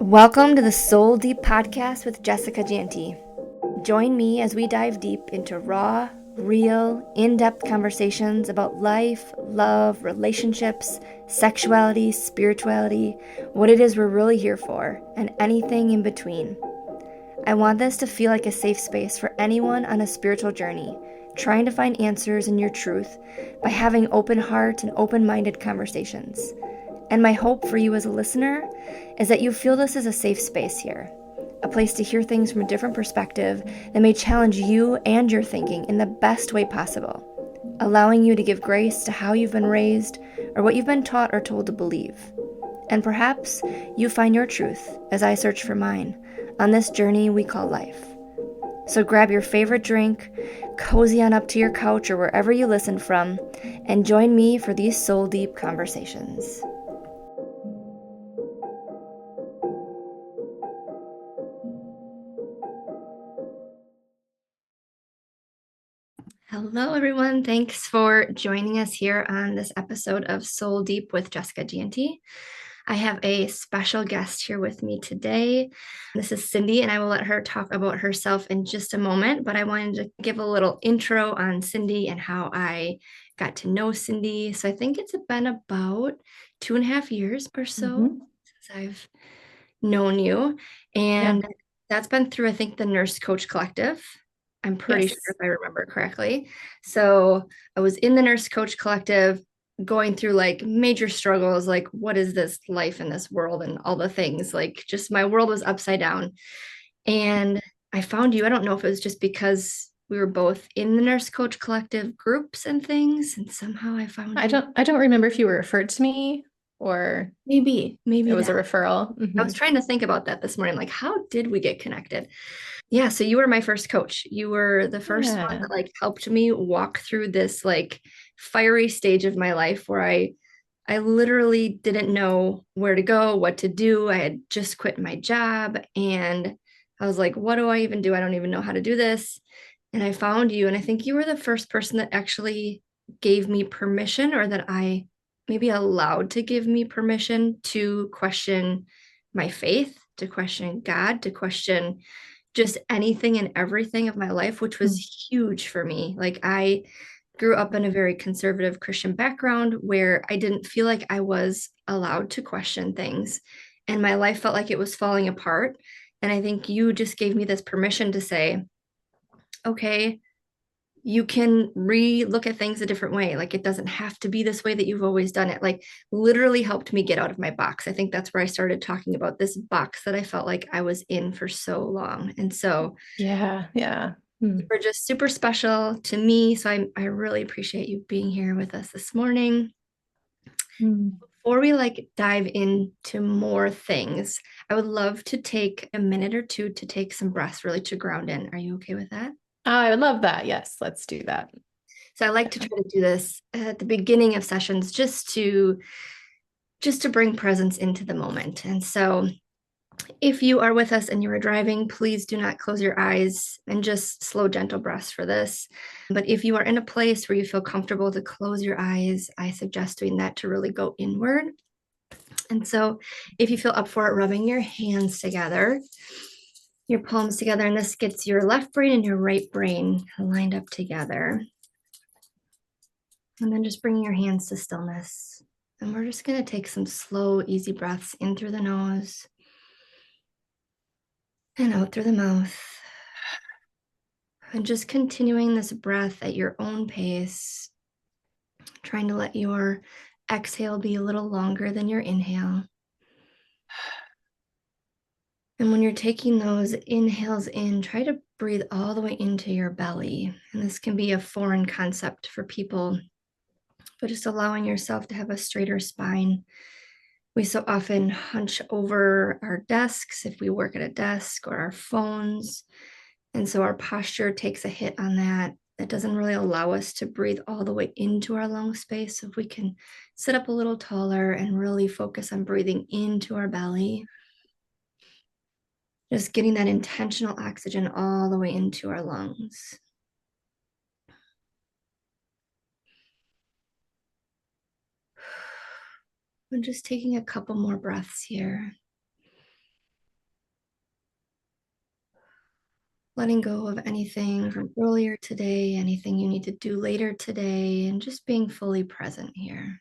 Welcome to the Soul Deep Podcast with Jessica Janty. Join me as we dive deep into raw, real, in-depth conversations about life, love, relationships, sexuality, spirituality, what it is we're really here for, and anything in between. I want this to feel like a safe space for anyone on a spiritual journey, trying to find answers in your truth by having open heart and open-minded conversations. And my hope for you as a listener is that you feel this is a safe space here, a place to hear things from a different perspective that may challenge you and your thinking in the best way possible, allowing you to give grace to how you've been raised or what you've been taught or told to believe. And perhaps you find your truth as I search for mine on this journey we call life. So grab your favorite drink, cozy on up to your couch or wherever you listen from, and join me for these soul deep conversations. Hello, everyone. Thanks for joining us here on this episode of Soul Deep with Jessica Janty. I have a special guest here with me today. This is Cindy, and I will let her talk about herself in just a moment, but I wanted to give a little intro on Cindy and how I got to know Cindy. So I think it's been about 2.5 years or so since I've known you. And that's been through, I think, the Nurse Coach Collective. I'm pretty sure if I remember correctly. So I was in the Nurse Coach Collective going through like major struggles, like what is this life in this world and all the things, like just my world was upside down. And I found you. I don't know if it was just because we were both in the Nurse Coach Collective groups and things, and somehow I found I you. don't remember if you were referred to me or Maybe it was a that. referral. I was trying to think about that this morning, like how did we get connected? Yeah, so you were my first coach. You were the first one Yeah. that like helped me walk through this like fiery stage of my life where I literally didn't know where to go, what to do. I had just quit my job and I was like, what do I even do? I don't even know how to do this. And I found you, and I think you were the first person that actually gave me permission, or that I maybe allowed to give me permission to question my faith, to question God, to question just anything and everything of my life, which was huge for me. Like I grew up in a very conservative Christian background where I didn't feel like I was allowed to question things. And my life felt like it was falling apart. And I think you just gave me this permission to say, okay, you can re-look at things a different way. Like it doesn't have to be this way that you've always done it. Like literally helped me get out of my box. I think that's where I started talking about this box that I felt like I was in for so long. And so Yeah. you were just super special to me. So I really appreciate you being here with us this morning. Before we like dive into more things, I would love to take a minute or two to take some breaths really to ground in. Are you okay with that? I would love that. Yes, let's do that. So I like to try to do this at the beginning of sessions just to bring presence into the moment. And so if you are with us and you are driving, please do not close your eyes and just slow, gentle breaths for this. But if you are in a place where you feel comfortable to close your eyes, I suggest doing that to really go inward. And so if you feel up for it, rubbing your hands together, your palms together, and this gets your left brain and your right brain lined up together. And then just bringing your hands to stillness. And we're just going to take some slow, easy breaths in through the nose and out through the mouth. And just continuing this breath at your own pace, trying to let your exhale be a little longer than your inhale. And when you're taking those inhales in, try to breathe all the way into your belly. And this can be a foreign concept for people, but just allowing yourself to have a straighter spine. We so often hunch over our desks if we work at a desk, or our phones. And so our posture takes a hit on that. That doesn't really allow us to breathe all the way into our lung space. So if we can sit up a little taller and really focus on breathing into our belly, just getting that intentional oxygen all the way into our lungs. And just taking a couple more breaths here. letting go of anything from earlier today, anything you need to do later today, and just being fully present here.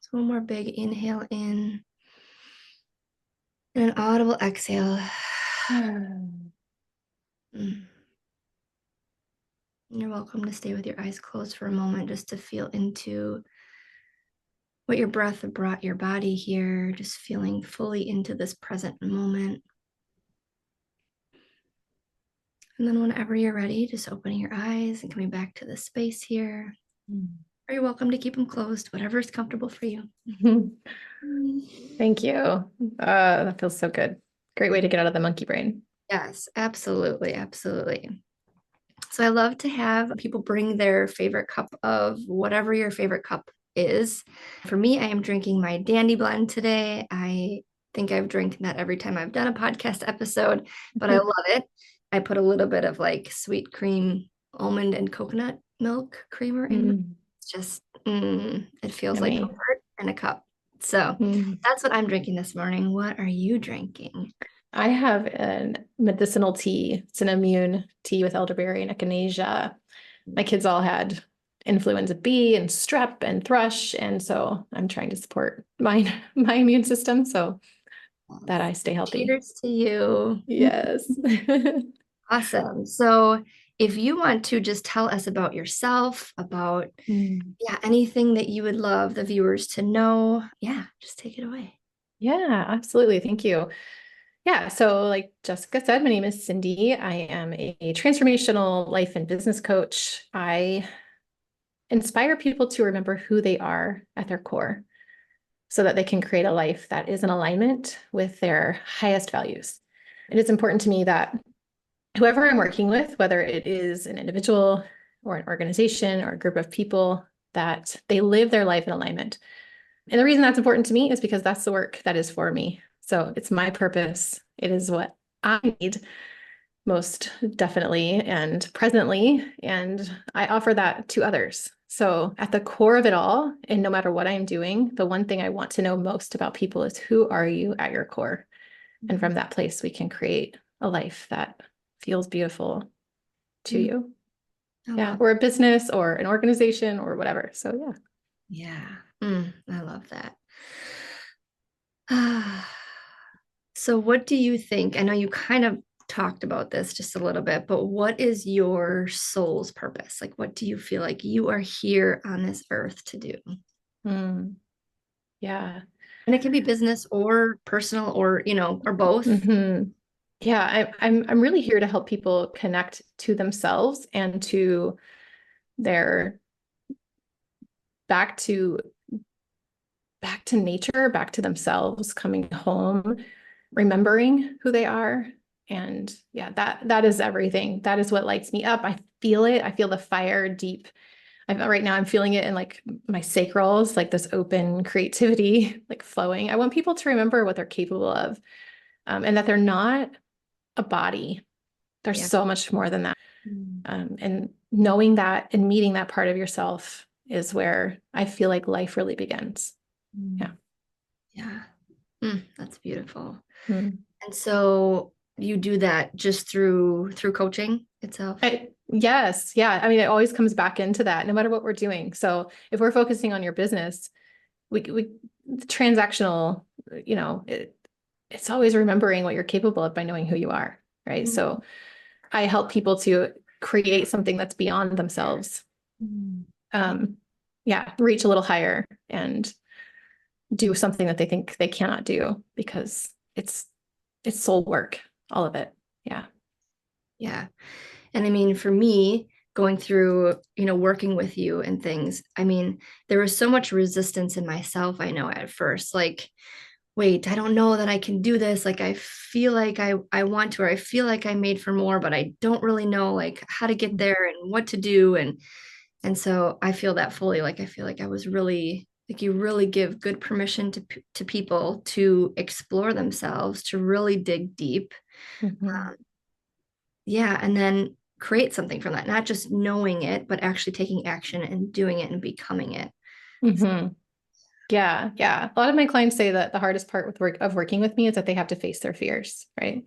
So one more big inhale in and an audible exhale. Mm. You're welcome to stay with your eyes closed for a moment just to feel into what your breath brought your body here, just feeling fully into this present moment. And then whenever you're ready, just opening your eyes and coming back to the space here. Or you're welcome to keep them closed, whatever is comfortable for you. Thank you. That feels so good. Great way to get out of the monkey brain. Yes, absolutely, absolutely. So I love to have people bring their favorite cup of whatever your favorite cup is. For me, I am drinking my Dandy Blend today. I think I've drank that every time I've done a podcast episode, but I love it. I put a little bit of like sweet cream, almond and coconut milk creamer in. It's just, it feels like Yummy. comfort in a cup. So that's what I'm drinking this morning. What are you drinking? I have a medicinal tea. It's an immune tea with elderberry and echinacea. My kids all had influenza B and strep and thrush, and so I'm trying to support my immune system so that I stay healthy. Cheers to you. Yes. Awesome. So if you want to just tell us about yourself, about anything that you would love the viewers to know, just take it away. Yeah, absolutely. Thank you. Yeah, so like Jessica said, my name is Cindy. I am a transformational life and business coach. I inspire people to remember who they are at their core so that they can create a life that is in alignment with their highest values. It is important to me that whoever I'm working with, whether it is an individual or an organization or a group of people, that they live their life in alignment. And the reason that's important to me is because that's the work that is for me. So it's my purpose. It is what I need most definitely and presently. And I offer that to others. So at the core of it all, and no matter what I'm doing, the one thing I want to know most about people is who are you at your core? And from that place, we can create a life that feels beautiful to Mm, you. I Yeah. love. Or a business or an organization or whatever. So yeah. Yeah. I love that. So what do you think? I know you kind of talked about this just a little bit, but what is your soul's purpose? Like, what do you feel like you are here on this earth to do? Mm, yeah. And it can be business or personal or, or both. hmm Yeah, I'm really here to help people connect to themselves and to their back to back to nature, back to themselves, coming home, remembering who they are. And yeah, that is everything. That is what lights me up. I feel it. I feel the fire deep. Right now I'm feeling it in like my sacrals, like this open creativity, like flowing. I want people to remember what they're capable of, and that they're not a body. They're Yeah. so much more than that. Mm. And knowing that and meeting that part of yourself is where I feel like life really begins. Yeah. Yeah. That's beautiful. Mm. And so you do that just through coaching itself? Yes. Yeah. I mean, it always comes back into that no matter what we're doing. So if we're focusing on your business, we transactional, it's always remembering what you're capable of by knowing who you are. Right. Mm. So I help people to create something that's beyond themselves. Mm. Yeah. Reach a little higher and do something that they think they cannot do because it's soul work, all of it. Yeah. Yeah. And I mean, for me, going through, working with you and things, I mean, there was so much resistance in myself, I know at first, like, wait, I don't know that I can do this. Like, I feel like I want to, or I feel like I'm made for more, but I don't really know like how to get there and what to do. And so I feel that fully. Like, I feel like I was really like you really give good permission to people to explore themselves, to really dig deep. Mhm. Yeah, and then create something from that, not just knowing it, but actually taking action and doing it and becoming it. Mhm. Yeah, yeah. A lot of my clients say that the hardest part with working with me is that they have to face their fears, right?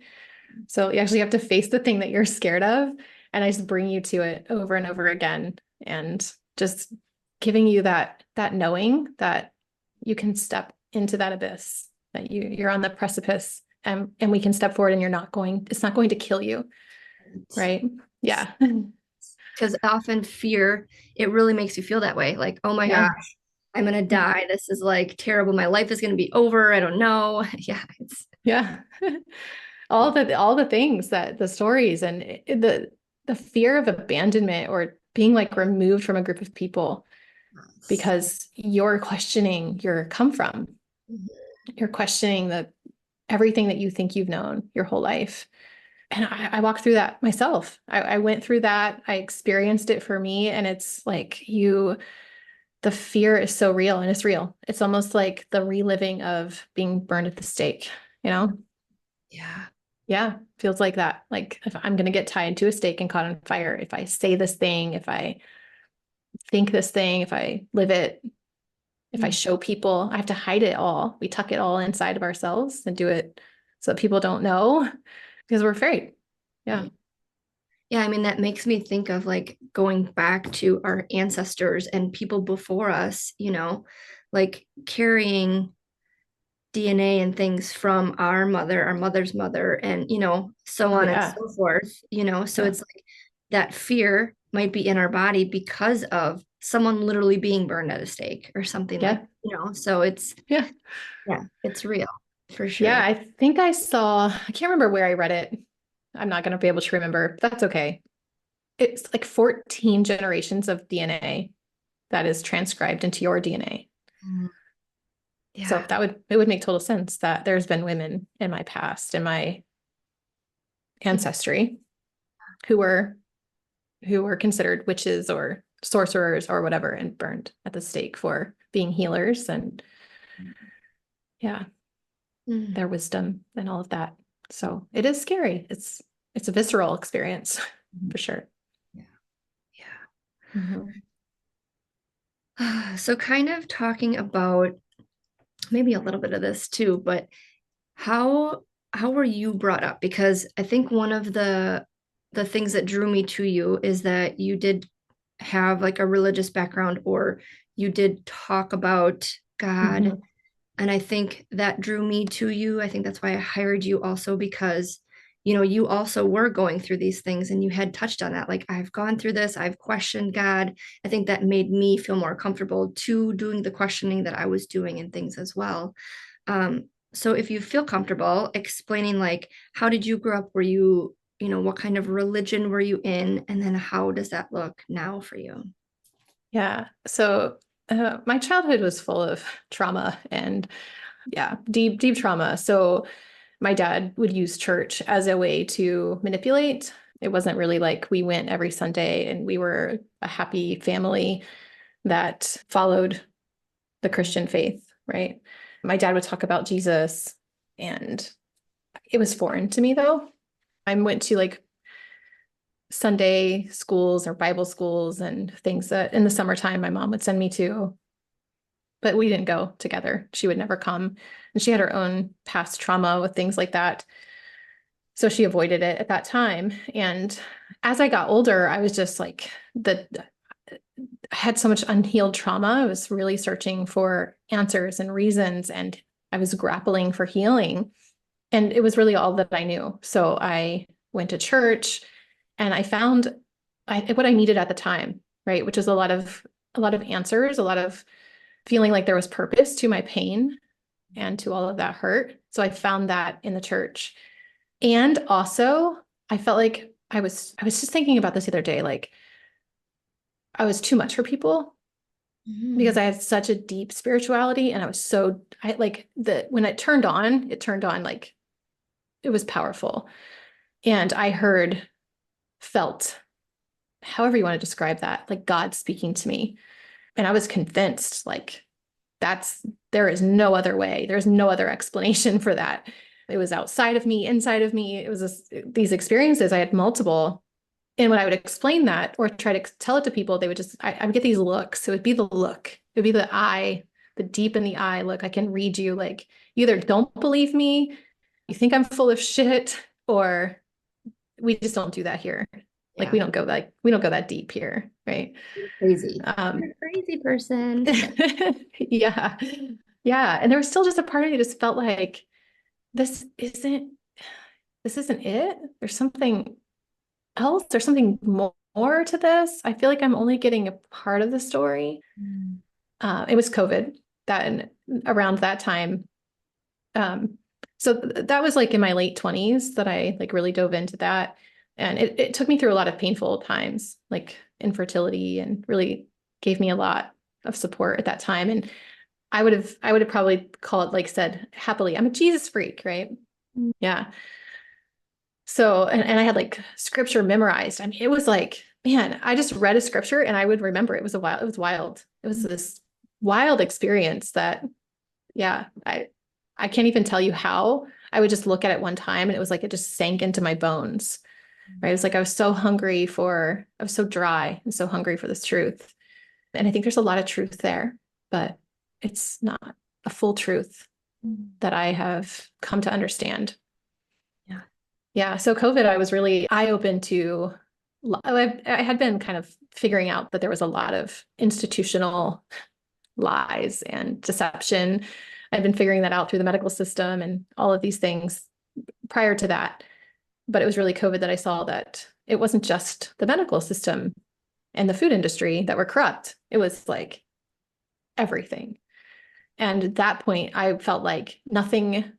So you actually have to face the thing that you're scared of, and I just bring you to it over and over again, and just giving you that knowing that you can step into that abyss, that you're on the precipice, and we can step forward, and it's not going to kill you, right? Yeah. Because often fear, it really makes you feel that way. Like, oh my Yeah. gosh, I'm gonna die. This is like terrible. My life is gonna be over. I don't know. Yeah, it's Yeah. yeah. All the things that the stories and the fear of abandonment or being like removed from a group of people because you're questioning your come from. You're questioning the everything that you think you've known your whole life. And I walked through that myself. I went through that. I experienced it for me. And it's like the fear is so real, and it's real. It's almost like the reliving of being burned at the stake, you know? Yeah. Yeah, feels like that. Like if I'm going to get tied to a stake and caught on fire, if I say this thing, if I think this thing, if I live it, if I Mm. show people, I have to hide it all. We tuck it all inside of ourselves and do it so that people don't know because we're afraid. Yeah. Right. Yeah, I mean, that makes me think of like going back to our ancestors and people before us, like carrying DNA and things from our mother's mother, and, so Oh on and yeah. so forth, so Yeah. it's like that fear might be in our body because of someone literally being burned at a stake or something like, Yeah. so it's, Yeah. yeah, it's real for Yeah. sure. I think I can't remember where I read it. I'm not going to be able to remember. That's okay. It's like 14 generations of DNA that is transcribed into your DNA. Mm. So Yeah. it would make total sense that there's been women in my past, in my ancestry, who were considered witches or sorcerers or whatever and burned at the stake for being healers and yeah, Mm. their wisdom and all of that. So it is scary. It's a visceral experience for sure. Yeah. Yeah. Mhm. So kind of talking about maybe a little bit of this too, but how how were you brought up? Because I think one of the things that drew me to you is that you did have like a religious background, or you did talk about God. Mhm. And I think that drew me to you. I think that's why I hired you also, because, you also were going through these things and you had touched on that. Like, I've gone through this, I've questioned God. I think that made me feel more comfortable to doing the questioning that I was doing and things as well. So if you feel comfortable explaining, like, how did you grow up? Were you, what kind of religion were you in? And then how does that look now for you? Yeah. So my childhood was full of trauma and yeah, deep trauma. So my dad would use church as a way to manipulate. It wasn't really like we went every Sunday and we were a happy family that followed the Christian faith, right? My dad would talk about Jesus, and it was foreign to me though. I went to like Sunday schools or Bible schools and things that in the summertime my mom would send me to, but we didn't go together. She would never come. And she had her own past trauma with things like that. So she avoided it at that time. And as I got older, I was just like I had so much unhealed trauma. I was really searching for answers and reasons, and I was grappling for healing. And it was really all that I knew. So I went to church and I found what I needed at the time, right? Which is a lot of answers, a lot of feeling like there was purpose to my pain and to all of that hurt. So I found that in the church. And also, I felt like I was just thinking about this the other day, like I was too much for people because Mhm. I had such a deep spirituality and I like the when it turned on like it was powerful. And I felt, however you want to describe that, like God speaking to me. And I was convinced like that's there is no other way. There's no other explanation for that. It was outside of me, inside of me. It was these experiences. I had multiple. And when I would explain that or try to tell it to people, they would I would get these looks. It would be the look, it would be the eye, the deep in the eye look. I can read you. Like, you either don't believe me, you think I'm full of shit, or we just don't do that here. Like Yeah. we don't go that deep here, right? Crazy. Um, You're a crazy person. yeah. Yeah. And there was still just a part of me that just felt like this isn't this isn't it. There's something else. There's something more to this. I feel like I'm only getting a part of the story. Mm. It was COVID that around that time. Um, so that was like in my late 20s that I like really dove into that. And it took me through a lot of painful times, like infertility, and really gave me a lot of support at that time. And I would have probably called, like said happily, I'm a Jesus freak, right? Yeah. So, and I had like scripture memorized. I mean, it was like, man, I just read a scripture and I would remember it. It was wild. It was this wild experience that, yeah, I can't even tell you how. I would just look at it one time and it was like it just sank into my bones. Right. It was like I was so dry and so hungry for this truth. And I think there's a lot of truth there, but it's not a full truth Mm. that I have come to understand. Yeah. Yeah. So COVID, I was really eye-open to, I had been kind of figuring out that there was a lot of institutional lies and deception. I've been figuring that out through the medical system and all of these things prior to that. But it was really COVID that I saw that it wasn't just the medical system and the food industry that were corrupt. It was like everything. And at that point, I felt like nothing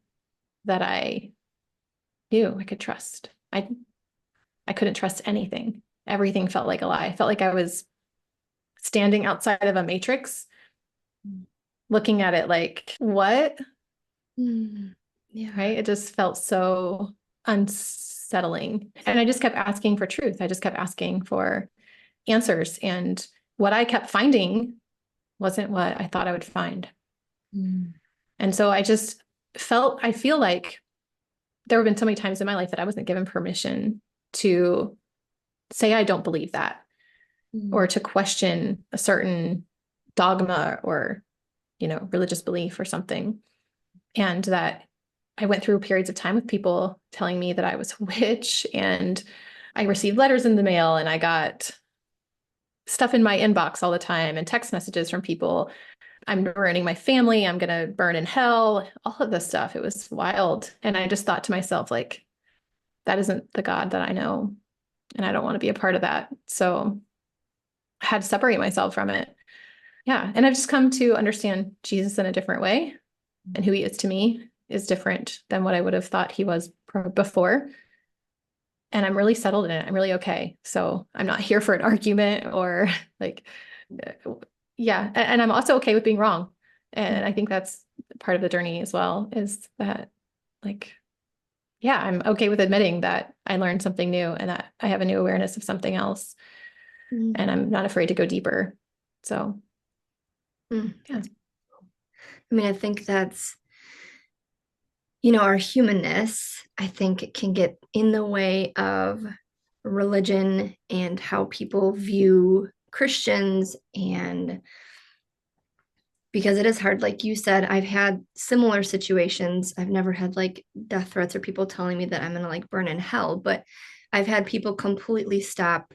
that I knew I could trust. I couldn't trust anything. Everything felt like a lie. I felt like I was standing outside of a matrix, looking at it like, what? Mm. Yeah. Right? It just felt so unsettling. And I just kept asking for truth. I just kept asking for answers. And what I kept finding wasn't what I thought I would find. Mm. And so I feel like there have been so many times in my life that I wasn't given permission to say I don't believe that, or Mm. to question a certain dogma or, religious belief or something. And that I went through periods of time with people telling me that I was a witch, and I received letters in the mail, and I got stuff in my inbox all the time and text messages from people. I'm burning my family. I'm going to burn in hell. All of this stuff. It was wild. And I just thought to myself, like, that isn't the God that I know. And I don't want to be a part of that. So I had to separate myself from it. Yeah. And I've just come to understand Jesus in a different way. And who he is to me is different than what I would have thought he was before. And I'm really settled in it. I'm really okay. So I'm not here for an argument or like, yeah. And I'm also okay with being wrong. And I think that's part of the journey as well, is that, like, yeah, I'm okay with admitting that I learned something new and that I have a new awareness of something else. Mm. And I'm not afraid to go deeper. So, Mm. yeah. I mean, I think that's, our humanness, I think it can get in the way of religion and how people view Christians. And because it is hard, like you said, I've had similar situations. I've never had like death threats or people telling me that I'm going to like burn in hell, but I've had people completely stop,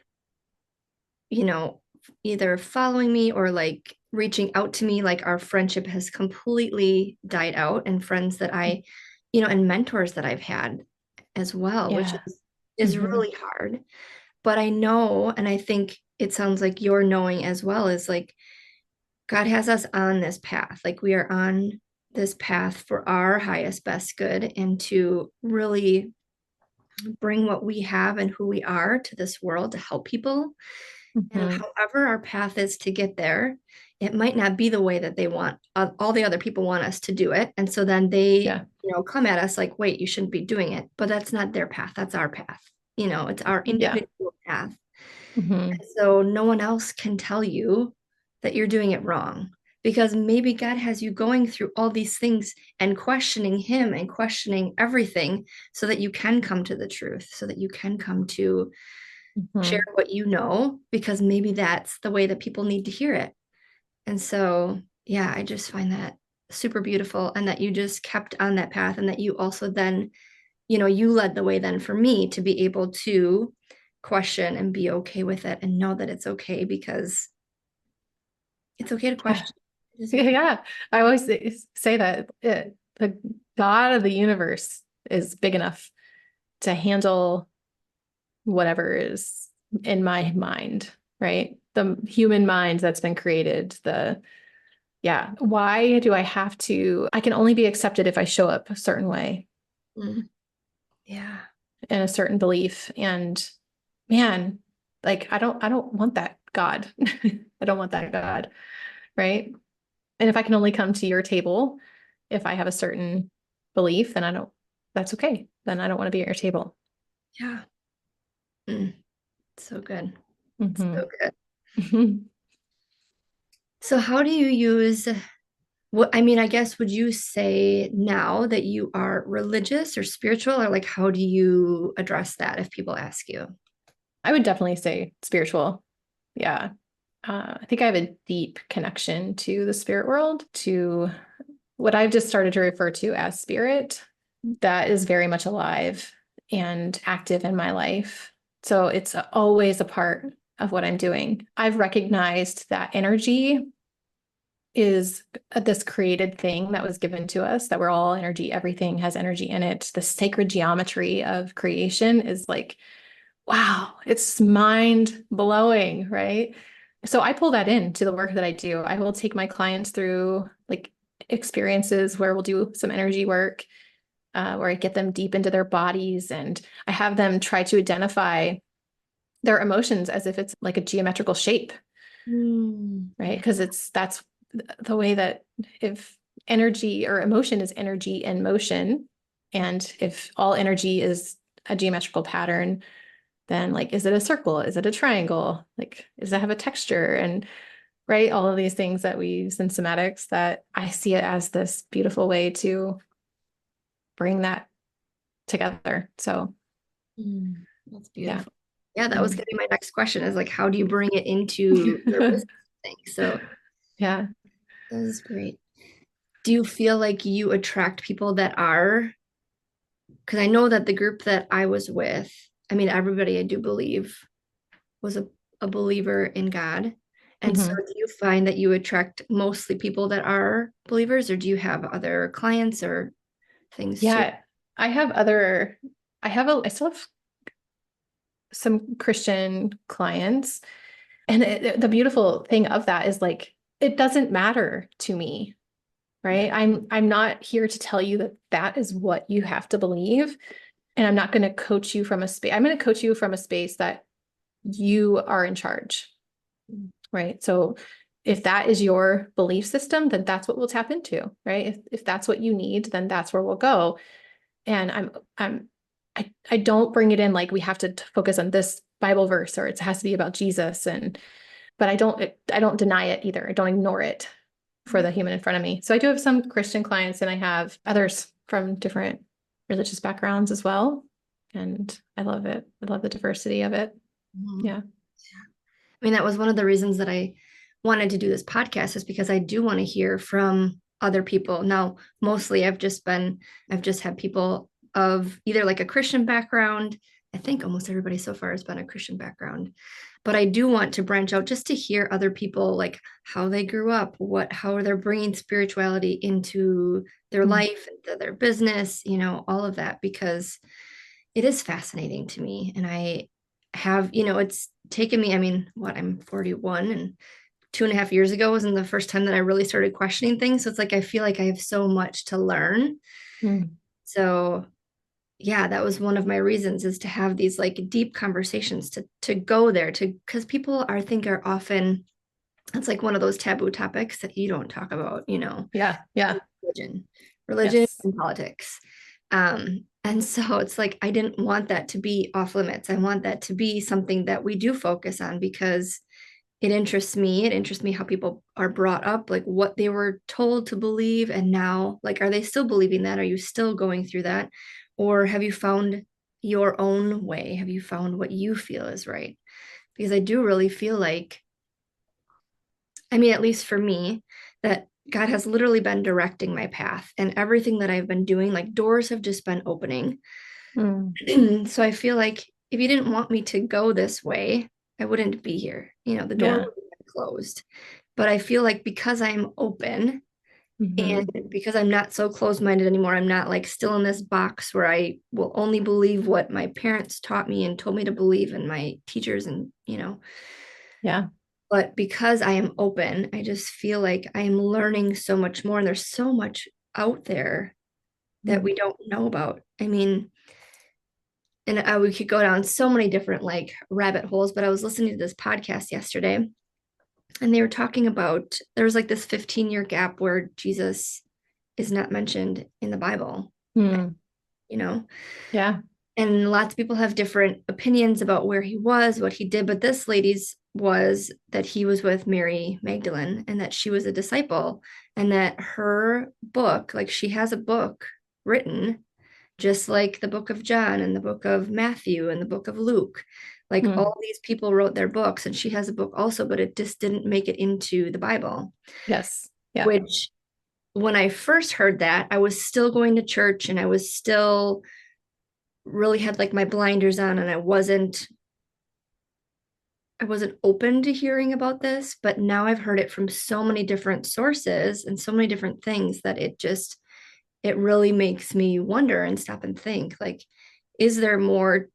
you know, either following me or like reaching out to me. Like our friendship has completely died out, and friends that and mentors that I've had as well, which Yeah. is Mm-hmm. really hard. But I know, and I think it sounds like you're knowing as well, is like God has us on this path. Like we are on this path for our highest, best good, and to really bring what we have and who we are to this world to help people. And Mm-hmm. however our path is to get there, it might not be the way that they want, all the other people want us to do it. And so then they, Yeah. come at us like, wait, you shouldn't be doing it. But that's not their path. That's our path. It's our Yeah. individual path. Mm-hmm. And so no one else can tell you that you're doing it wrong, because maybe God has you going through all these things and questioning Him and questioning everything so that you can come to the truth, so that you can come to share Mm-hmm. what you know, because maybe that's the way that people need to hear it. And so, yeah, I just find that super beautiful, and that you just kept on that path, and that you also then you led the way then for me to be able to question and be okay with it and know that it's okay because it's okay to Yeah. question. It is okay. Yeah. I always say that the God of the universe is big enough to handle whatever is in my mind, right? The human mind that's been created, yeah. Why do I have to? I can only be accepted if I show up a certain way Mm, yeah. in a certain belief. And man, like I don't want that God. I don't want that God, right? And if I can only come to your table if I have a certain belief, then that's okay. Then I don't want to be at your table. Yeah. Mm, so good. Hmm. So good. So how do you use what I mean, I guess would you say now that you are religious or spiritual, or like how do you address that if people ask you? I would definitely say spiritual. Yeah. I think I have a deep connection to the spirit world, to what I've just started to refer to as spirit, that is very much alive and active in my life. So it's always a part of what I'm doing. I've recognized that energy is this created thing that was given to us, that we're all energy, everything has energy in it. The sacred geometry of creation is like, wow, it's mind blowing, right? So I pull that into the work that I do. I will take my clients through like experiences where we'll do some energy work, where I get them deep into their bodies and I have them try to identify their emotions as if it's like a geometrical shape, right? Yeah. Because that's the way that if energy or emotion is energy in motion, and if all energy is a geometrical pattern, then like, is it a circle? Is it a triangle? Like, does it have a texture? And right, all of these things that we use in somatics, that I see it as this beautiful way to bring that together. So That's yeah. beautiful. Yeah, that was Mm. gonna be my next question is like, how do you bring it into your business thing? So Yeah. that is great. Do you feel like you attract people that are, because I know that the group that I was with, I mean, everybody I do believe was a believer in God. And so Hmm. do you find that you attract mostly people that are believers, or do you have other clients or things too? Yeah. I have other, I still have some Christian clients. And the beautiful thing of that is like, it doesn't matter to me, Yeah. right? I'm not here to tell you that that is what you have to believe. And I'm not going to coach you from a space. I'm going to coach you from a space that you are in charge, right? So if that is your belief system, then that's what we'll tap into, right? If that's what you need, then that's where we'll go. And I don't bring it in like we have to focus on this Bible verse or it has to be about Jesus. But I don't deny it either. I don't ignore it for the human in front of me. So I do have some Christian clients and I have others from different religious backgrounds as well. And I love it. I love the diversity of it. Mhm. Yeah. I mean, that was one of the reasons that I wanted to do this podcast is because I do want to hear from other people. Now, mostly I've just had people of either like a Christian background. I think almost everybody so far has been a Christian background, but I do want to branch out just to hear other people like how they grew up, how they're bringing spirituality into their Mm. life, into their business, all of that, because it is fascinating to me. And I have, it's taken me, I mean, I'm 41 and 2.5 years ago wasn't the first time that I really started questioning things. So it's like I feel like I have so much to learn. Mm. So yeah, that was one of my reasons is to have these like deep conversations to go there to because people I think are often it's like one of those taboo topics that you don't talk about, Yeah. Yeah. religion, religion Yes. and politics. And so it's like I didn't want that to be off limits. I want that to be something that we do focus on because it interests me. It interests me how people are brought up, like what they were told to believe. And now, like, are they still believing that? Are you still going through that? Or have you found your own way? Have you found what you feel is right? Because I do really feel like, I mean, at least for me, that God has literally been directing my path and everything that I've been doing, like doors have just been opening. Mm. So I feel like if you didn't want me to go this way, I wouldn't be here. The door would Yeah. have been closed. But I feel like because I'm open Hmm. and because I'm not so closed-minded anymore, I'm not like still in this box where I will only believe what my parents taught me and told me to believe and my teachers and. Yeah. But because I am open, I just feel like I am learning so much more. And there's so much out there that Mm. we don't know about. I mean, and we could go down so many different like rabbit holes, but I was listening to this podcast yesterday and they were talking about there was like this 15-year gap where Jesus is not mentioned in the Bible, Mm. you know, Yeah. and lots of people have different opinions about where he was, what he did, but this lady's was that he was with Mary Magdalene and that she was a disciple and that her book, like she has a book written just like the book of John and the book of Matthew and the book of Luke. Like Mm. all these people wrote their books and she has a book also, but it just didn't make it into the Bible, Yes. Yeah. which when I first heard that, I was still going to church and I was still really had like my blinders on and I wasn't open to hearing about this, but now I've heard it from so many different sources and so many different things that it really makes me wonder and stop and think like, is there more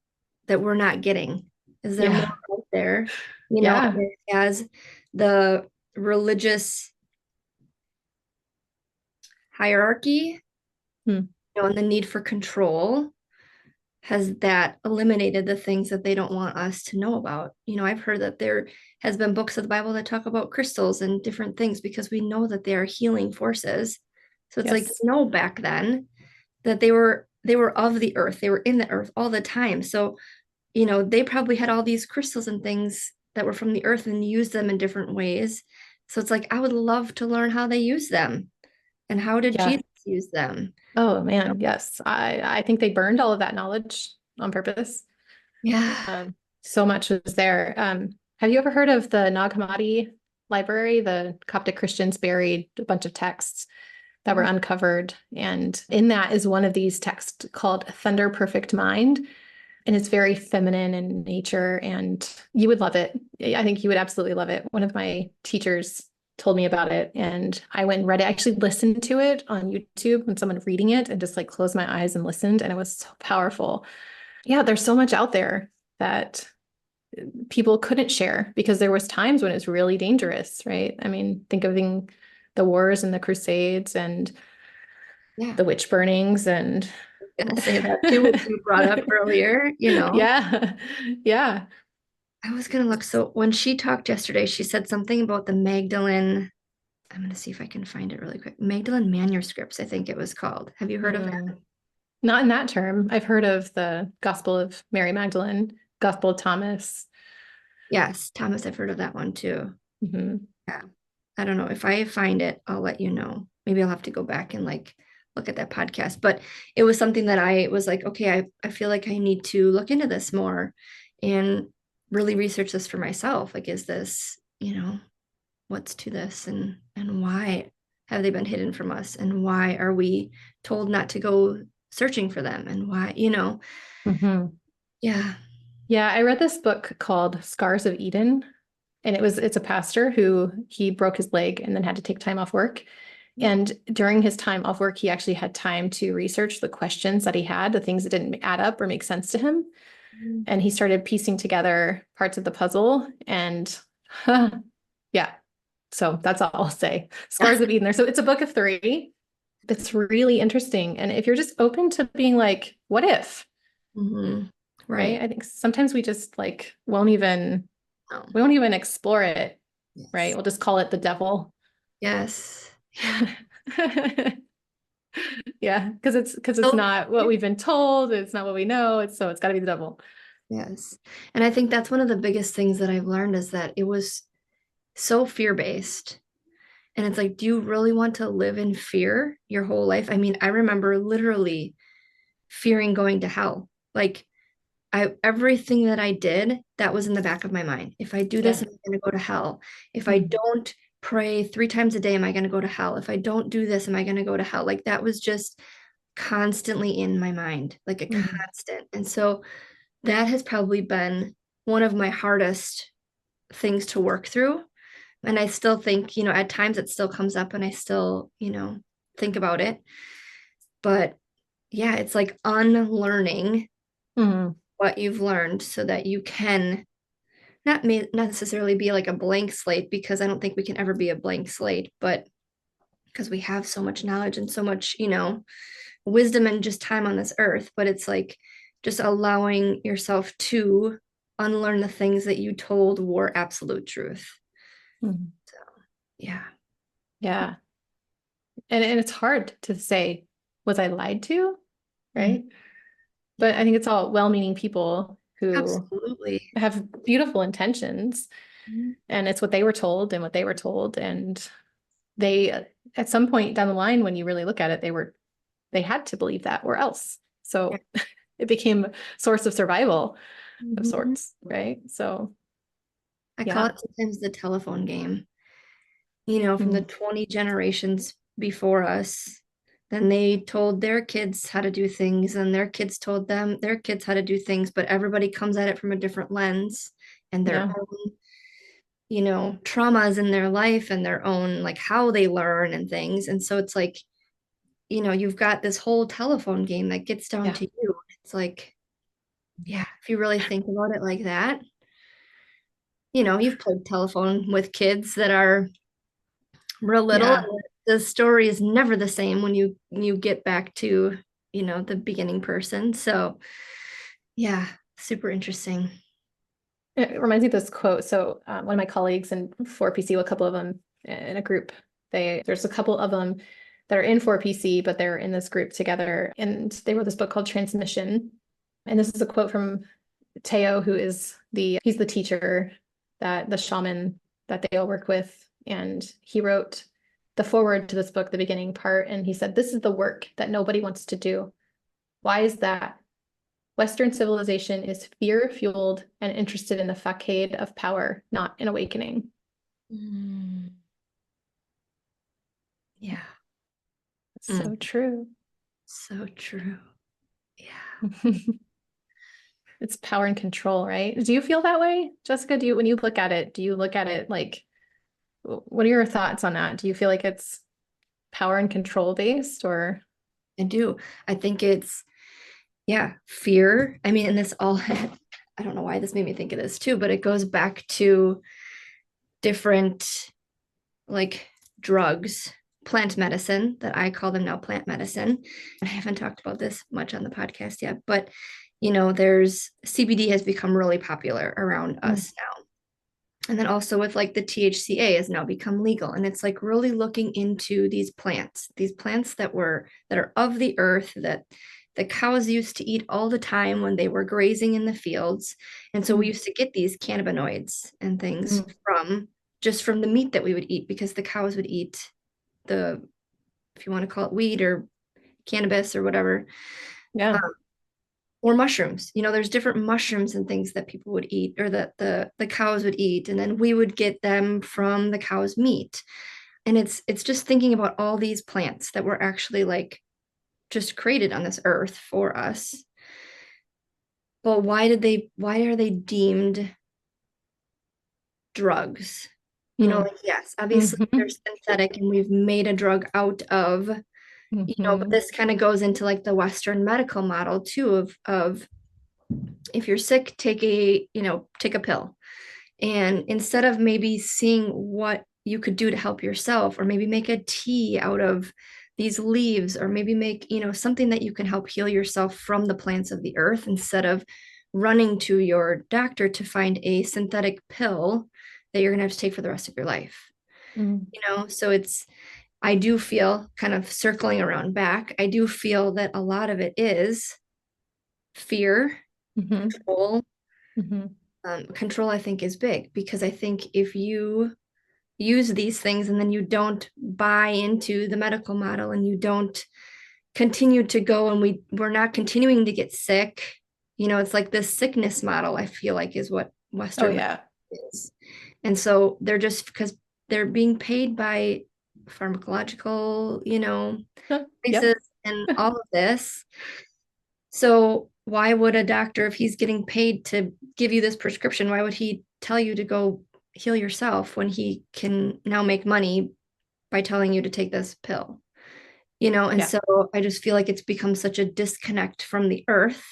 that we're not getting? Is there more Yeah. out there? Yeah. As the religious hierarchy, Mm. and the need for control has that eliminated the things that they don't want us to know about? I've heard that there has been books of the Bible that talk about crystals and different things because we know that they are healing forces. So it's like, Yes. no, back then that they were of the earth, they were in the earth all the time. So, they probably had all these crystals and things that were from the earth and used them in different ways. So it's like I would love to learn how they use them and how did Yeah. Jesus use them? Oh man, yes. I think they burned all of that knowledge on purpose. Yeah. Um, so much was there. Have you ever heard of the Nag Hammadi library? The Coptic Christians buried a bunch of texts that were uncovered, and in that is one of these texts called Thunder Perfect Mind, and it's very feminine in nature, and you would love it. I think you would absolutely love it. One of my teachers told me about it, and I went and read it. I actually listened to it on YouTube when someone reading it and just like closed my eyes and listened, and it was so powerful. Yeah, there's so much out there that people couldn't share because there was times when it was really dangerous, right? I mean, think of the wars and the crusades and Yeah. the witch burnings and Gonna say that too, which you brought up earlier. yeah. Yeah. I was gonna look. So when she talked yesterday, she said something about the Magdalene. I'm gonna see if I can find it really quick. Magdalene manuscripts, I think it was called. Have you heard of that? Mm. Not in that term. I've heard of the Gospel of Mary Magdalene, Gospel of Thomas. Yes, Thomas, I've heard of that one too. Hmm. Yeah. I don't know. If I find it, I'll let you know. Maybe I'll have to go back and like look at that podcast. But it was something that I was like, okay, I feel like I need to look into this more and really research this for myself. Like, is this, what's to this and why have they been hidden from us? And why are we told not to go searching for them? And why? Hmm. Yeah. Yeah, I read this book called Scars of Eden, and it's a pastor who he broke his leg and then had to take time off work. And during his time off work, he actually had time to research the questions that he had, the things that didn't add up or make sense to him. And he started piecing together parts of the puzzle. And yeah, so that's all I'll say. Scars of Eden there. So it's a book of three. It's really interesting. And if you're just open to being like, what if? Hmm. Right? Right. I think sometimes we just like Oh, we won't even explore it, right? yes. We'll just call it the devil. Yes. Yeah. Yeah, because it's So not what we've been told, it's not what we know, it's got to be the devil. yes. And I think that's one of the biggest things that I've learned is that it was so fear-based. And it's like, do you really want to live in fear your whole life? I mean, I remember literally fearing going to hell. Like everything that I did, that was in the back of my mind. If I do this, Yeah. am I going to go to hell? If I Mm. don't pray 3 times a day, am I going to go to hell? If I don't do this, am I going to go to hell? Like that was just constantly in my mind, like a Mhm. constant. And so that has probably been one of my hardest things to work through. And I still think, at times it still comes up and I still, think about it. But yeah, it's like unlearning Mhm. what you've learned so that you can not necessarily be like a blank slate, because I don't think we can ever be a blank slate, but because we have so much knowledge and so much, wisdom and just time on this earth. But it's like just allowing yourself to unlearn the things that you told were absolute truth. Mhm. So, yeah. Yeah. And it's hard to say, was I lied to? Mm, Right. But I yeah, think it's all well-meaning people who absolutely. have beautiful intentions, Mhm. and it's what they were told and what they were told. And they, at some point down the line, when you really look at it, they had to believe that or else. Yeah. So it became a source of survival of Mhm. sorts, right? So I call yeah. it sometimes the telephone game, from the Mm. 20 generations before us. Then they told their kids how to do things, and their kids told them their kids how to do things, but everybody comes at it from a different lens and their Yeah. own, traumas in their life and their own, like, how they learn and things. And so it's like, you've got this whole telephone game that gets down Yeah. to you. It's like, yeah, if you really think about it like that, you've played telephone with kids that are real little. Yeah. The story is never the same when you get back to, the beginning person. So yeah, super interesting. It reminds me of this quote. So one of my colleagues in 4PC, a couple of them in a group, there's a couple of them that are in 4PC, but they're in this group together. And they wrote this book called Transmission. And this is a quote from Teo, who is he's the teacher, that the shaman that they all work with. And he wrote the foreword to this book, the beginning part. And he said, "This is the work that nobody wants to do. Why is that? Western civilization is fear-fueled and interested in the facade of power, not in awakening." Mm, yeah. It's Mm, so true. so true. Yeah. It's power and control, right? Do you feel that way, Jessica? When you look at it, do you look at it like, what are your thoughts on that? Do you feel like it's power and control based, or? I do. I think it's, yeah, fear. I mean, and this all, I don't know why this made me think of this too, but it goes back to different, like, drugs, plant medicine, that I call them now plant medicine. I haven't talked about this much on the podcast yet, but there's CBD has become really popular around Mm, us now. And then also with, like, the THCA has now become legal. And it's like really looking into these plants that are of the earth, that the cows used to eat all the time when they were grazing in the fields. And so we mm, used to get these cannabinoids and things mm. from the meat that we would eat, because the cows would eat the, if you want to call it weed or cannabis or whatever, Yeah. or mushrooms. There's different mushrooms and things that people would eat, or that the cows would eat, and then we would get them from the cow's meat. And it's just thinking about all these plants that were actually, like, just created on this earth for us. But why are they deemed drugs? Mm. Like, yes, obviously they're Mhm. synthetic and we've made a drug out of, but Mhm. this kind of goes into, like, the Western medical model too, of if you're sick, take a pill. And instead of maybe seeing what you could do to help yourself, or maybe make a tea out of these leaves, or maybe make, something that you can help heal yourself from the plants of the earth, instead of running to your doctor to find a synthetic pill that you're going to have to take for the rest of your life. Mm. So I do feel, kind of circling around back, I do feel that a lot of it is fear, Mhm. control. Mhm. Control, I think, is big, because I think if you use these things and then you don't buy into the medical model, and you don't continue to go, and we're not continuing to get sick, it's like this sickness model, I feel like, is what Oh Western yeah. is. And so they're just, because they're being paid by pharmacological, Huh. places, Yep. and all of this. So why would a doctor, if he's getting paid to give you this prescription, why would he tell you to go heal yourself when he can now make money by telling you to take this pill? And Yeah. so I just feel like it's become such a disconnect from the earth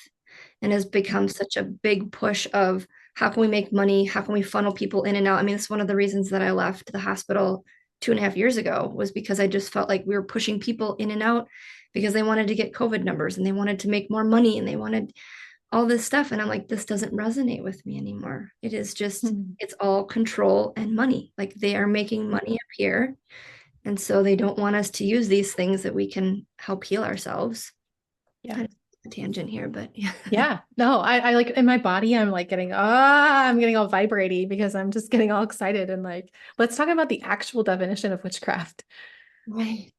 and has become such a big push of how can we make money? How can we funnel people in and out? I mean, it's one of the reasons that I left the hospital 2.5 years ago was because I just felt like we were pushing people in and out because they wanted to get COVID numbers and they wanted to make more money and they wanted all this stuff. And I'm like, this doesn't resonate with me anymore. It is just, Mhm. it's all control and money. Like they are making money up here. And so they don't want us to use these things that we can help heal ourselves. Yeah. Kind of a tangent here, but yeah. Yeah. No, I like in my body, I'm like I'm getting all vibrating because I'm just getting all excited and like, let's talk about the actual definition of witchcraft. Right.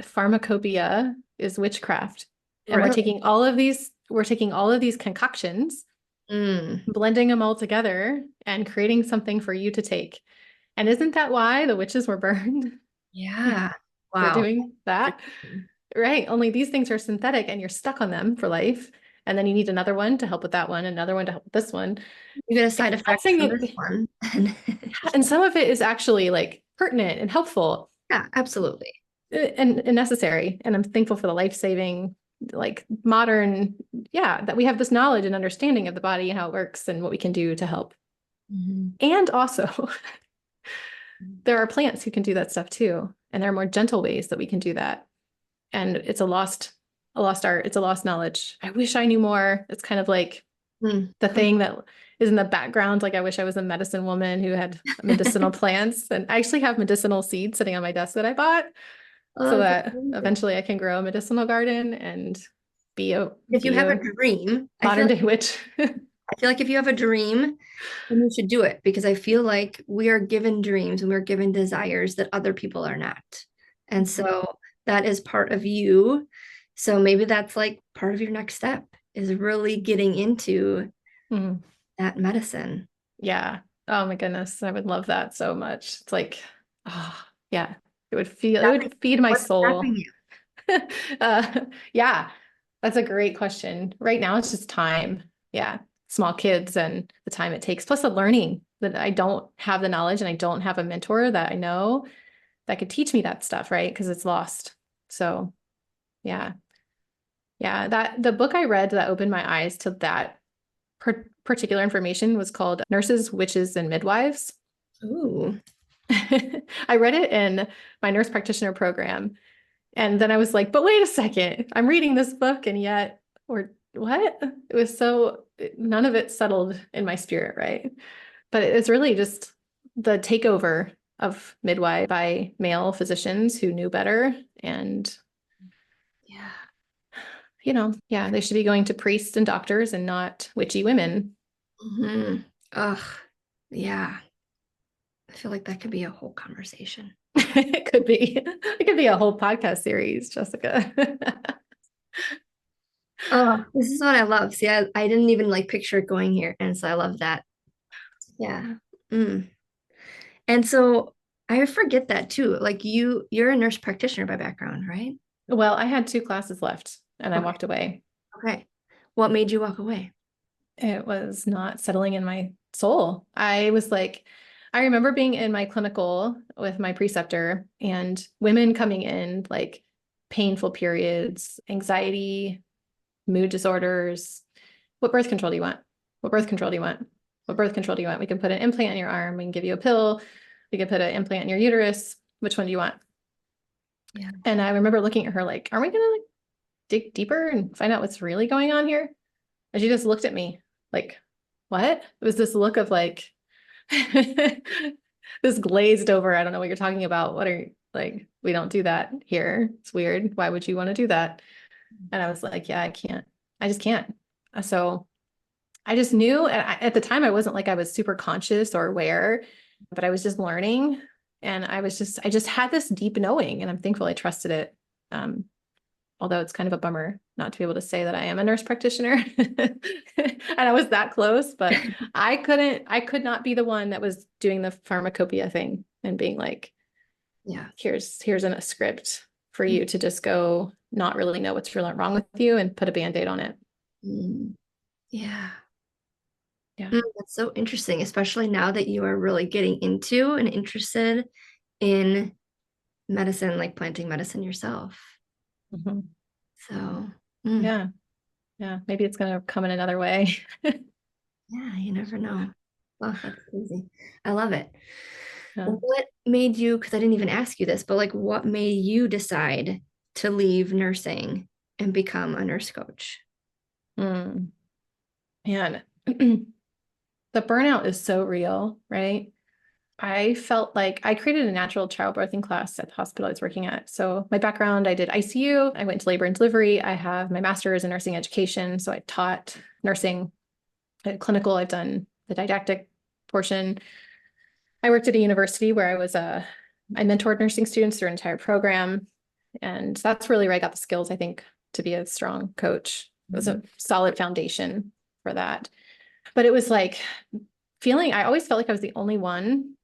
Pharmacopoeia is witchcraft. And Really? we're taking all of these concoctions, Mm. blending them all together and creating something for you to take. And isn't that why the witches were burned? Yeah. For Wow. doing that? Right. Only these things are synthetic and you're stuck on them for life. And then you need another one to help with that one, another one to help with this one. You get a And side I'm not effect saying from this that, one. and some of it is actually like pertinent and helpful Yeah, absolutely. and necessary. And I'm thankful for the life-saving, like modern, yeah, that we have this knowledge and understanding of the body and how it works and what we can do to help. Mhm. And also, there are plants who can do that stuff too. And there are more gentle ways that we can do that. And it's a lost art. It's a lost knowledge. I wish I knew more. It's kind of like Mm. the thing that is in the background. Like I wish I was a medicine woman who had medicinal plants. And I actually have medicinal seeds sitting on my desk that I bought so Oh, that's that amazing. eventually I can grow a medicinal garden and be a If you be have a a dream, modern day witch. I feel like if you have a dream, then you should do it because I feel like we are given dreams and we're given desires that other people are not. And so that is part of you. So maybe that's like part of your next step is really getting into Mm, that medicine. yeah. Oh my goodness. I would love that so much. It's like, oh, yeah. It Stopping- would feed my What's soul. stopping you? Yeah, that's a great question. Right now, it's just time. Yeah, small kids and the time it takes, plus the learning that I don't have the knowledge and I don't have a mentor that I know that could teach me that stuff, right? Because it's lost. So, yeah, yeah. That the book I read that opened my eyes to that particular information was called Nurses, Witches, and Midwives. Ooh, I read it in my nurse practitioner program. And then I was like, but wait a second, I'm reading this book and yet, or what? It was so, none of it settled in my spirit, right? But it's really just the takeover of midwife by male physicians who knew better. And, yeah. yeah, they should be going to priests and doctors and not witchy women. Hmm. Ugh, yeah. I feel like that could be a whole conversation. It could be a whole podcast series, Jessica. Oh, this is what I love. See, I didn't even like picture it going here. And so I love that. Yeah. Mm. And so I forget that too. Like you're a nurse practitioner by background, right? Well, I had two classes left and I Okay. walked away. Okay. What made you walk away? It was not settling in my soul. I remember being in my clinical with my preceptor and women coming in like painful periods, anxiety, mood disorders. What birth control do you want? What birth control do you want? What birth control do you want? We can put an implant in your arm. We can give you a pill. We can put an implant in your uterus. Which one do you want? Yeah. And I remember looking at her like, are we gonna like dig deeper and find out what's really going on here? And she just looked at me like, what? It was this look of like, this glazed over, I don't know what you're talking about. What are you like, we don't do that here. It's weird. Why would you want to do that? And I was like, yeah, I can't. I just can't. So I just knew at the time, I wasn't like I was super conscious or aware, but I was just learning. And I just had this deep knowing, and I'm thankful I trusted it. Um, Although it's kind of a bummer not to be able to say that I am a nurse practitioner. And I was that close, but I could not be the one that was doing the pharmacopoeia thing and being like, Yeah. here's a script for you to just go not really know what's really wrong with you and put a Band-Aid on it. Mm, yeah. Yeah. That's so interesting, especially now that you are really getting into and interested in medicine, like planting medicine yourself. Mhm. So, mm, Yeah. Yeah. Maybe it's going to come in another way. yeah, you never know. Wow, that's crazy. I love it. Yeah. What made you, because I didn't even ask you this, but like what made you decide to leave nursing and become a nurse coach? Mm. Man, the burnout is so real, right? I felt like I created a natural childbirthing class at the hospital I was working at. So my background, I did ICU, I went to labor and delivery. I have my master's in nursing education. So I taught nursing at clinical. I've done the didactic portion. I worked at a university where I mentored nursing students through an entire program. And that's really where I got the skills, I think, to be a strong coach. It was a solid foundation for that. But it was like I always felt like I was the only one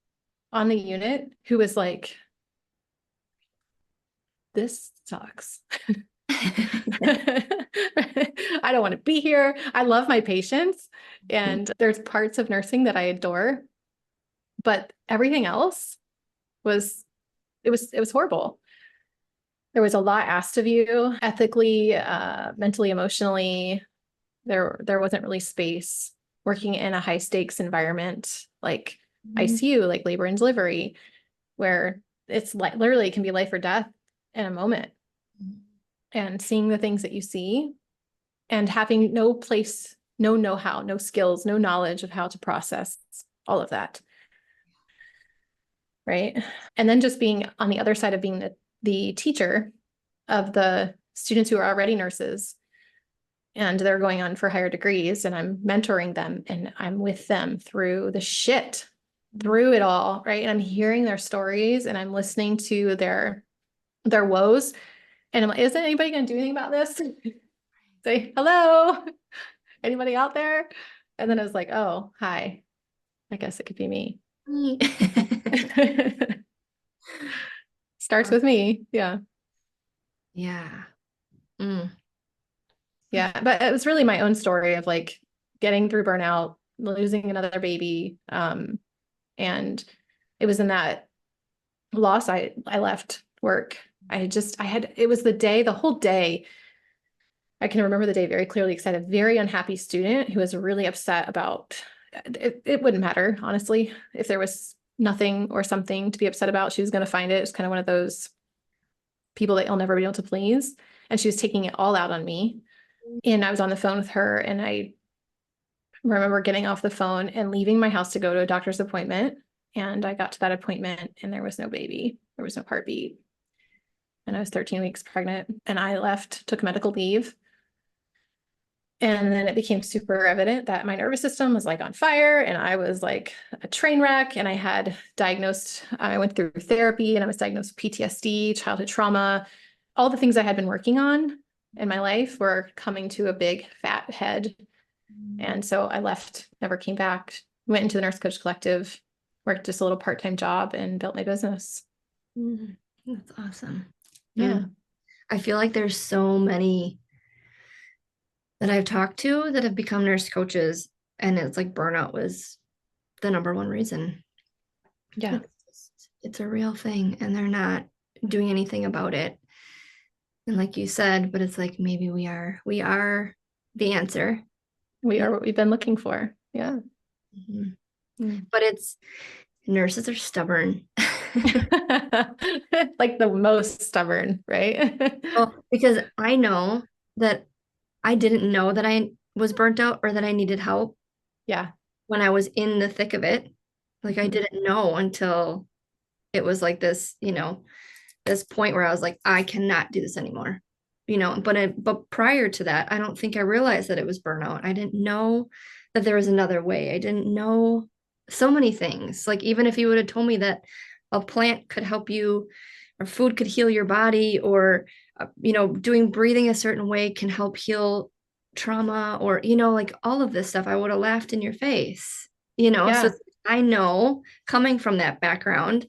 on the unit who was like, this sucks. I don't want to be here. I love my patients. And there's parts of nursing that I adore, but everything else was it was horrible. There was a lot asked of you ethically, mentally, emotionally. There wasn't really space working in a high stakes environment like ICU, like labor and delivery, where it's like literally it can be life or death in a moment. And seeing the things that you see and having no place, no know-how, no skills, no knowledge of how to process all of that. Right. And then just being on the other side of being the teacher of the students who are already nurses and they're going on for higher degrees and I'm mentoring them and I'm with them through the shit, through it all, right? And I'm hearing their stories and I'm listening to their woes. And I'm like, isn't anybody going to do anything about this? Say, hello, anybody out there? And then I was like, oh, hi, I guess it could be me. Starts with me. Yeah. Yeah. Mm. Yeah. But it was really my own story of like getting through burnout, losing another baby. And it was in that loss I left work. It was the whole day. I can remember the day very clearly because I had a very unhappy student who was really upset about it wouldn't matter, honestly. If there was nothing or something to be upset about, she was going to find it. It's kind of one of those people that you'll never be able to please. And she was taking it all out on me. And I was on the phone with her and I remember getting off the phone and leaving my house to go to a doctor's appointment. And I got to that appointment and there was no baby. There was no heartbeat. And I was 13 weeks pregnant and I left, took medical leave. And then it became super evident that my nervous system was like on fire and I was like a train wreck. And I went through therapy and I was diagnosed with PTSD, childhood trauma. All the things I had been working on in my life were coming to a big fat head. And so I left, never came back, went into the Nurse Coach Collective, worked just a little part-time job and built my business. That's awesome. Yeah. I feel like there's so many that I've talked to that have become nurse coaches, and it's like burnout was the number one reason. Yeah. It's a real thing, and they're not doing anything about it. And like you said, but it's like maybe we are the answer. We are what we've been looking for. Yeah. Mhm. Mm. But it's nurses are stubborn. Like the most stubborn, right? Well, because I know that I didn't know that I was burnt out or that I needed help Yeah. when I was in the thick of it. Like I Mhm. didn't know until it was like this, this point where I was like, I cannot do this anymore. But prior to that, I don't think I realized that it was burnout. I didn't know that there was another way. I didn't know so many things. Like even if you would have told me that a plant could help you or food could heal your body or doing breathing a certain way can help heal trauma or like all of this stuff, I would have laughed in your face. So Yeah. I know coming from that background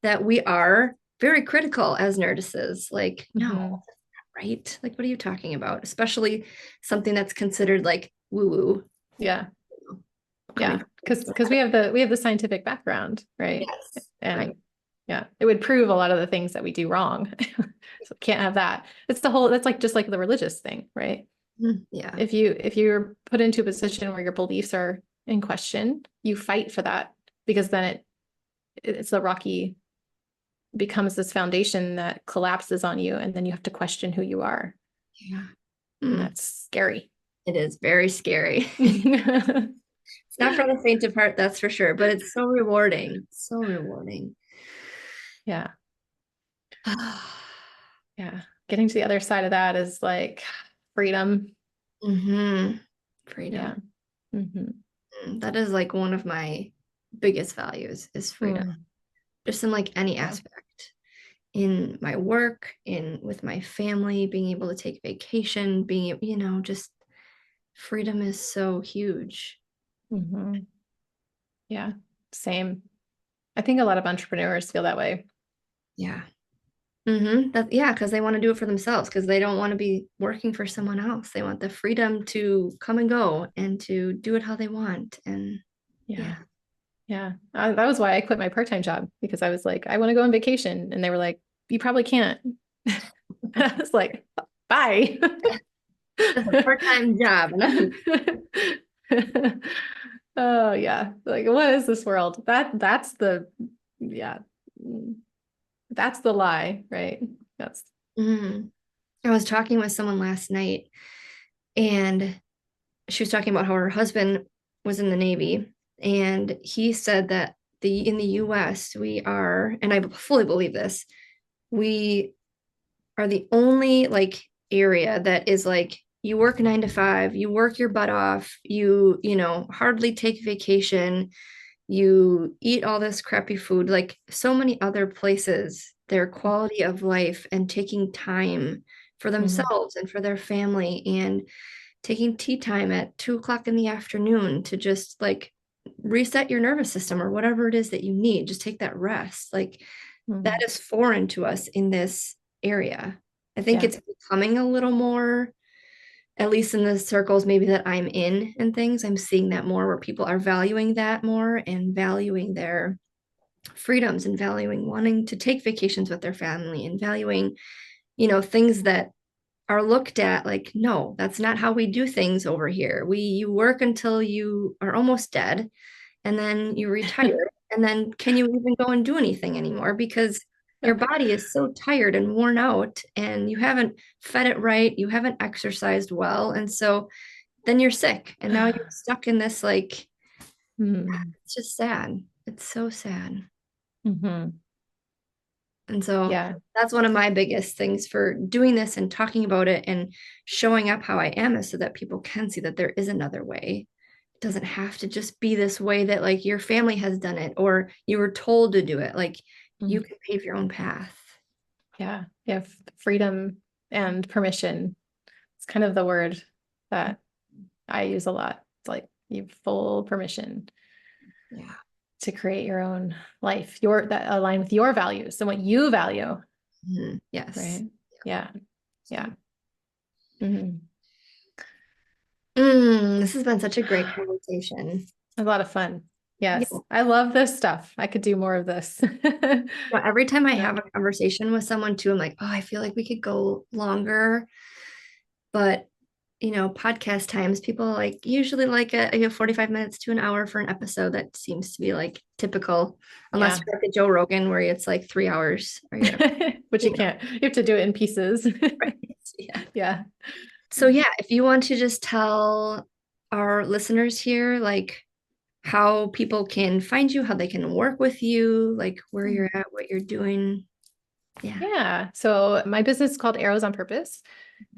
that we are very critical as nurses. Like, no, Mhm. right? Like, what are you talking about? Especially something that's considered like woo woo, Yeah. coming Yeah. from Because we have the scientific background, right? yes, right. And yeah, it would prove a lot of the things that we do wrong. So can't have that. That's like just like the religious thing, right? Yeah. If you're put into a position where your beliefs are in question, you fight for that because then it's the rocky becomes this foundation that collapses on you, and then you have to question who you are. Yeah. And Mm. that's scary. It is very scary. It's not for the faint of heart, that's for sure, but it's so rewarding. So rewarding. Yeah. Yeah. Getting to the other side of that is like freedom. hmm Yeah. Freedom. Hmm. That is like one of my biggest values is freedom, Mm. just in like any Yeah. aspect. In my work, in with my family, being able to take vacation, being, just freedom is so huge. Hmm. Yeah. Same. I think a lot of entrepreneurs feel that way. Yeah. Yeah, because they want to do it for themselves, because they don't want to be working for someone else. They want the freedom to come and go and to do it how they want. And Yeah. yeah. Yeah. That was why I quit my part-time job because I was like, I want to go on vacation. And they were like, you probably can't. I was like, bye. That's a part-time job. Oh yeah. Like, what is this world? Yeah. Mm, that's the lie, right? That's Mhm. I was talking with someone last night, and she was talking about how her husband was in the Navy, and he said that in the US we are, and I fully believe this, we are the only like area that is like you work 9 to 5, you work your butt off, hardly take vacation, you eat all this crappy food. Like so many other places, their quality of life and taking time for Mhm. themselves and for their family, and taking tea time at 2 o'clock in the afternoon to just like reset your nervous system or whatever it is that you need. Just take that rest. Like that Mhm. is foreign to us in this area. I think Yeah. it's becoming a little more, at least in the circles maybe that I'm in and things, I'm seeing that more where people are valuing that more and valuing their freedoms and valuing wanting to take vacations with their family and valuing, things that are looked at like, no, that's not how we do things over here. You work until you are almost dead, and then you retire. And then can you even go and do anything anymore? Because your body is so tired and worn out, and you haven't fed it right, you haven't exercised well. And so then you're sick. And now you're stuck in this like, Mhm. it's just sad. It's so sad. Mhm. And so Yeah. that's one of my biggest things for doing this and talking about it and showing up how I am, is so that people can see that there is another way. It doesn't have to just be this way that like your family has done it or you were told to do it. Like you Mm. can pave your own path. Yeah. Yeah. Freedom and permission. It's kind of the word that I use a lot. It's like you have full permission Yeah. to create your own life, that align with your values and what you value. Yes. Right. Yeah. So, Yeah. Mhm. this has been such a great conversation. A lot of fun. Yes. Yeah. I love this stuff. I could do more of this. Every time I Yeah. have a conversation with someone too, I'm like, oh, I feel like we could go longer. But podcast times, people like usually like 45 minutes to an hour for an episode. That seems to be like typical, unless Yeah. you're like a Joe Rogan where it's like 3 hours or you gotta, But you you know, can't. You have to do it in pieces. right. Yeah. Yeah. So yeah, if you want to just tell our listeners here, like how people can find you, how they can work with you, like where you're at, what you're doing. Yeah. Yeah. So my business is called Arrows on Purpose.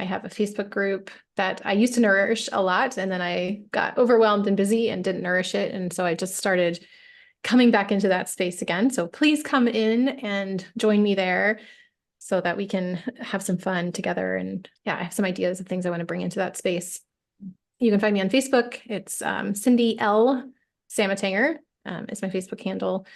I have a Facebook group that I used to nourish a lot, and then I got overwhelmed and busy and didn't nourish it. And so I just started coming back into that space again. So please come in and join me there so that we can have some fun together. And yeah, I have some ideas of things I want to bring into that space. You can find me on Facebook. It's Cindy L. Sammetinger is my Facebook handle.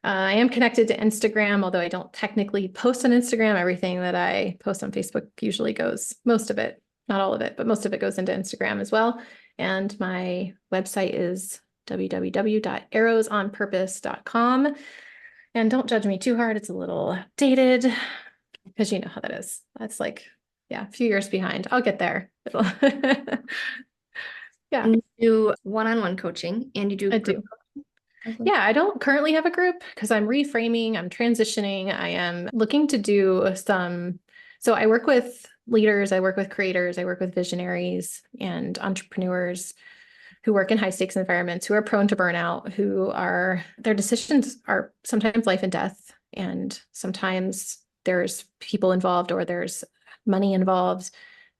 I am connected to Instagram, although I don't technically post on Instagram. Everything that I post on Facebook usually goes, most of it, not all of it, but most of it goes into Instagram as well. And my website is www.arrowsonpurpose.com. And don't judge me too hard. It's a little dated because you know how that is. That's like, yeah, a few years behind. I'll get there. Yeah, And you do one-on-one coaching and you do I group do. coaching as well? Yeah, I don't currently have a group because I'm reframing, I'm transitioning. I am looking to do some. So I work with leaders, I work with creators, I work with visionaries and entrepreneurs who work in high stakes environments, who are prone to burnout, their decisions are sometimes life and death. And sometimes there's people involved or there's money involved.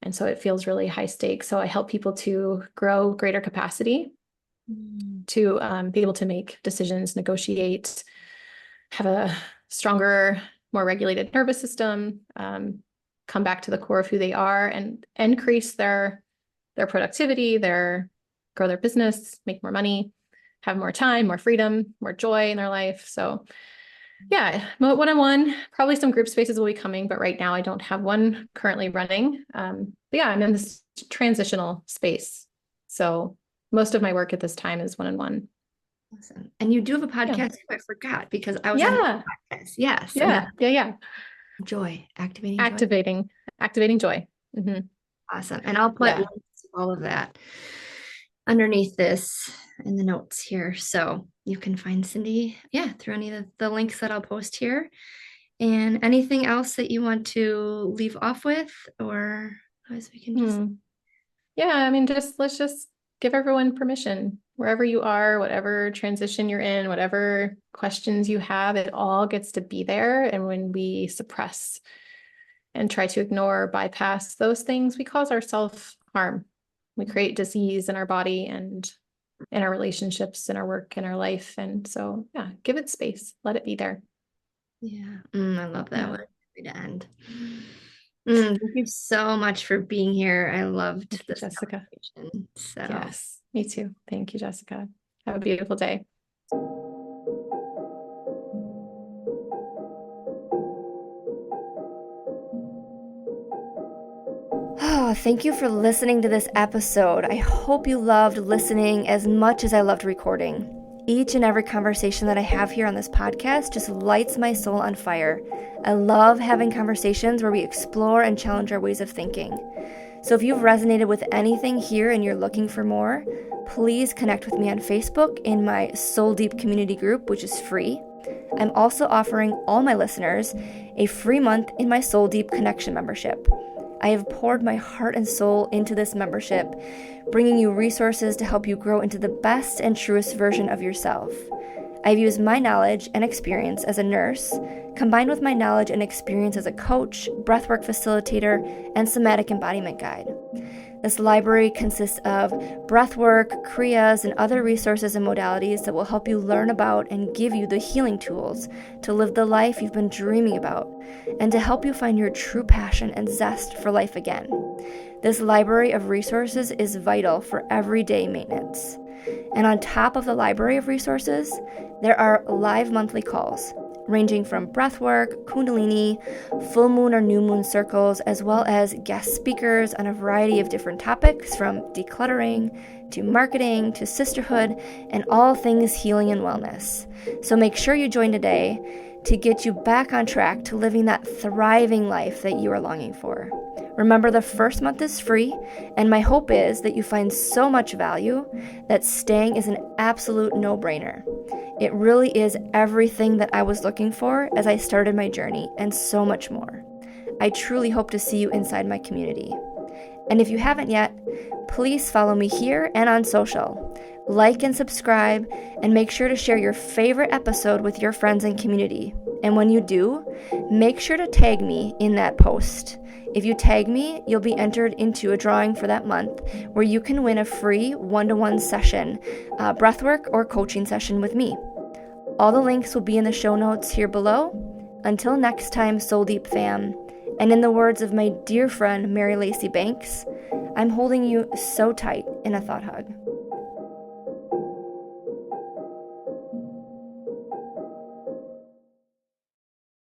And so it feels really high stakes. So I help people to grow greater capacity Mm. to be able to make decisions, negotiate, have a stronger, more regulated nervous system, come back to the core of who they are, and increase their productivity, grow their business, make more money, have more time, more freedom, more joy in their life. So yeah, one-on-one, probably some group spaces will be coming, but right now I don't have one currently running. But yeah, I'm in this transitional space. So most of my work at this time is one-on-one. Awesome. And you do have a Yeah. podcast too, I forgot because I was on your Yeah. podcast. Yes. And Yeah. that Yeah. Yeah. joy, activating joy. Activating, activating joy. Awesome. And I'll put Yeah. links to all of that underneath this in the notes here. So you can find Cindy, yeah, through any of the links that I'll post here. And anything else that you want to leave off with, or otherwise we can just. Hmm. Yeah. I mean, let's just give everyone permission wherever you are, whatever transition you're in, whatever questions you have, it all gets to be there. And when we suppress and try to ignore, bypass those things, we cause ourselves harm. We create disease in our body and in our relationships, in our work, in our life. And so, yeah, give it space, let it be there. Yeah. I love that Yeah. one. Way to end. Thank you so much for being here. I loved Thank you, this Jessica. conversation. So. Yes, me too. Thank you, Jessica. Have a beautiful day. Oh, thank you for listening to this episode. I hope you loved listening as much as I loved recording. Each and every conversation that I have here on this podcast just lights my soul on fire. I love having conversations where we explore and challenge our ways of thinking. So if you've resonated with anything here and you're looking for more, please connect with me on Facebook in my Soul Deep community group, which is free. I'm also offering all my listeners a free month in my Soul Deep Connection membership. I have poured my heart and soul into this membership, bringing you resources to help you grow into the best and truest version of yourself. I've used my knowledge and experience as a nurse, combined with my knowledge and experience as a coach, breathwork facilitator, and somatic embodiment guide. This library consists of breathwork, kriyas, and other resources and modalities that will help you learn about and give you the healing tools to live the life you've been dreaming about, and to help you find your true passion and zest for life again. This library of resources is vital for everyday maintenance. And on top of the library of resources, there are live monthly calls, ranging from breathwork, kundalini, full moon or new moon circles, as well as guest speakers on a variety of different topics from decluttering to marketing to sisterhood and all things healing and wellness. So make sure you join today to get you back on track to living that thriving life that you are longing for. Remember, the first month is free, and my hope is that you find so much value that staying is an absolute no-brainer. It really is everything that I was looking for as I started my journey, and so much more. I truly hope to see you inside my community. And if you haven't yet, please follow me here and on social. Like and subscribe, and make sure to share your favorite episode with your friends and community. And when you do, make sure to tag me in that post. If you tag me, you'll be entered into a drawing for that month where you can win a free one-to-one session, breathwork or coaching session with me. All the links will be in the show notes here below. Until next time, Soul Deep fam, and in the words of my dear friend Mary Lacey Banks, I'm holding you so tight in a thought hug.